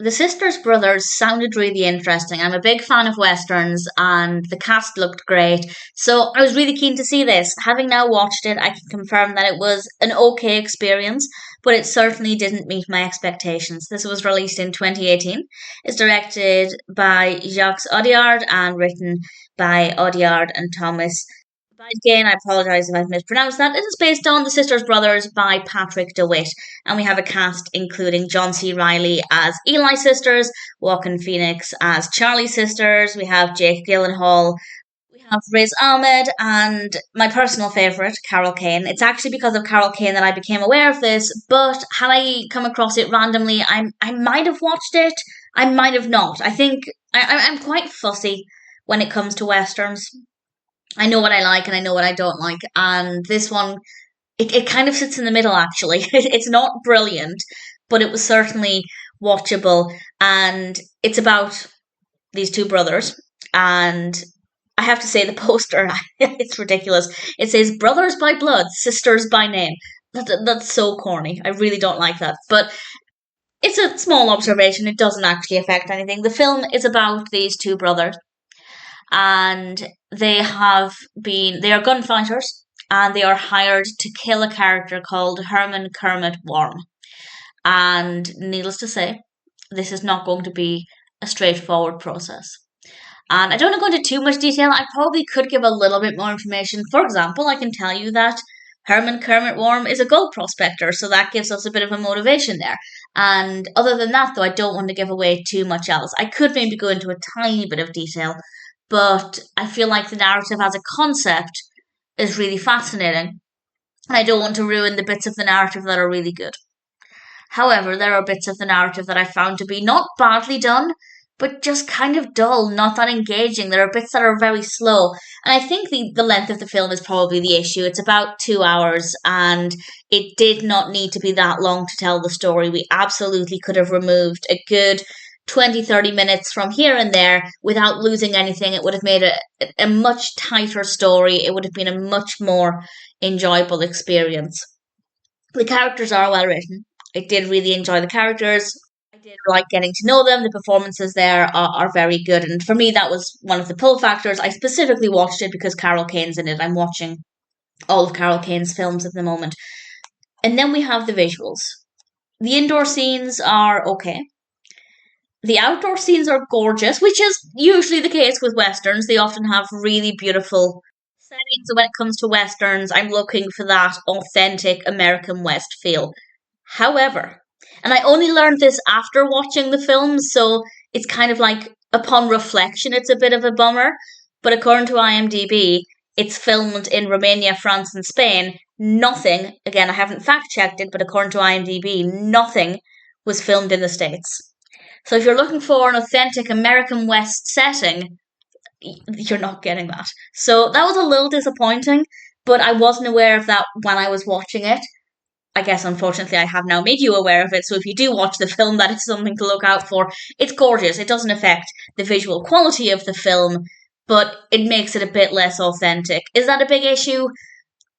The Sisters Brothers sounded really interesting. I'm a big fan of Westerns and the cast looked great. So I was really keen to see this. Having now watched it, I can confirm that it was an okay experience, but it certainly didn't meet my expectations. This was released in 2018. It's directed by Jacques Audiard and written by Audiard and Thomas. Again, I apologise if I've mispronounced that. It is based on The Sisters Brothers by Patrick DeWitt, and we have a cast including John C. Reilly as Eli sisters, Joaquin Phoenix as Charlie sisters, we have Jake Gyllenhaal, we have Riz Ahmed, and my personal favourite, Carol Kane. It's actually because of Carol Kane that I became aware of this, but had I come across it randomly, I might have watched it, I might have not. I think I'm quite fussy when it comes to Westerns. I know what I like and I know what I don't like. And this one, it kind of sits in the middle, actually. It's not brilliant, but it was certainly watchable. And it's about these two brothers. And I have to say, the poster, it's ridiculous. It says, brothers by blood, sisters by name. That's so corny. I really don't like that. But it's a small observation. It doesn't actually affect anything. The film is about these two brothers. And they are gunfighters, and they are hired to kill a character called Hermann Kermit Worm. And needless to say, this is not going to be a straightforward process. And I don't want to go into too much detail. I probably could give a little bit more information. For example, I can tell you that Hermann Kermit Worm is a gold prospector, so that gives us a bit of a motivation there. And other than that, though, I don't want to give away too much else. I could maybe go into a tiny bit of detail, but I feel like the narrative as a concept is really fascinating. And I don't want to ruin the bits of the narrative that are really good. However, there are bits of the narrative that I found to be not badly done, but just kind of dull, not that engaging. There are bits that are very slow. And I think the length of the film is probably the issue. It's about 2 hours, and it did not need to be that long to tell the story. We absolutely could have removed a good 20-30 minutes from here and there without losing anything. It would have made a much tighter story. It would have been a much more enjoyable experience. The characters are well written. I did really enjoy the characters. I did like getting to know them. The performances there are very good. And for me, that was one of the pull factors. I specifically watched it because Carol Kane's in it. I'm watching all of Carol Kane's films at the moment. And then we have the visuals. The indoor scenes are okay. The outdoor scenes are gorgeous, which is usually the case with Westerns. They often have really beautiful settings. So when it comes to Westerns, I'm looking for that authentic American West feel. However, and I only learned this after watching the film, so it's kind of like, upon reflection, it's a bit of a bummer. But according to IMDb, it's filmed in Romania, France, and Spain. Nothing, again, I haven't fact-checked it, but according to IMDb, nothing was filmed in the States. So if you're looking for an authentic American West setting, you're not getting that. So that was a little disappointing, but I wasn't aware of that when I was watching it. I guess, unfortunately, I have now made you aware of it, so if you do watch the film, that is something to look out for. It's gorgeous. It doesn't affect the visual quality of the film, but it makes it a bit less authentic. Is that a big issue?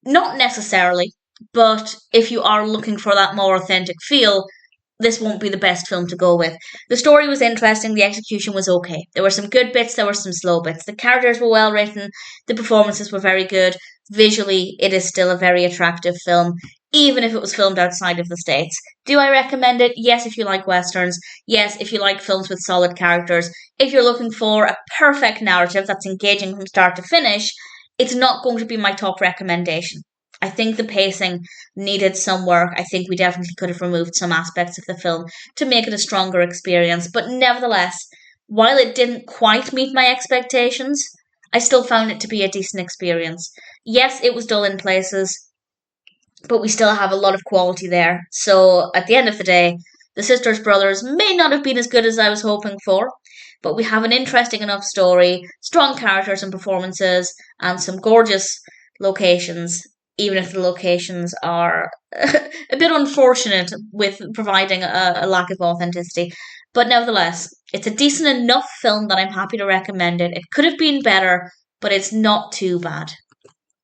Not necessarily, but if you are looking for that more authentic feel, this won't be the best film to go with. The story was interesting, the execution was okay. There were some good bits, there were some slow bits. The characters were well written, the performances were very good. Visually, it is still a very attractive film, even if it was filmed outside of the States. Do I recommend it? Yes, if you like Westerns. Yes, if you like films with solid characters. If you're looking for a perfect narrative that's engaging from start to finish, it's not going to be my top recommendation. I think the pacing needed some work. I think we definitely could have removed some aspects of the film to make it a stronger experience. But nevertheless, while it didn't quite meet my expectations, I still found it to be a decent experience. Yes, it was dull in places, but we still have a lot of quality there. So at the end of the day, The Sisters Brothers may not have been as good as I was hoping for, but we have an interesting enough story, strong characters and performances, and some gorgeous locations, even if the locations are a bit unfortunate with providing a lack of authenticity. But nevertheless, it's a decent enough film that I'm happy to recommend it. It could have been better, but it's not too bad.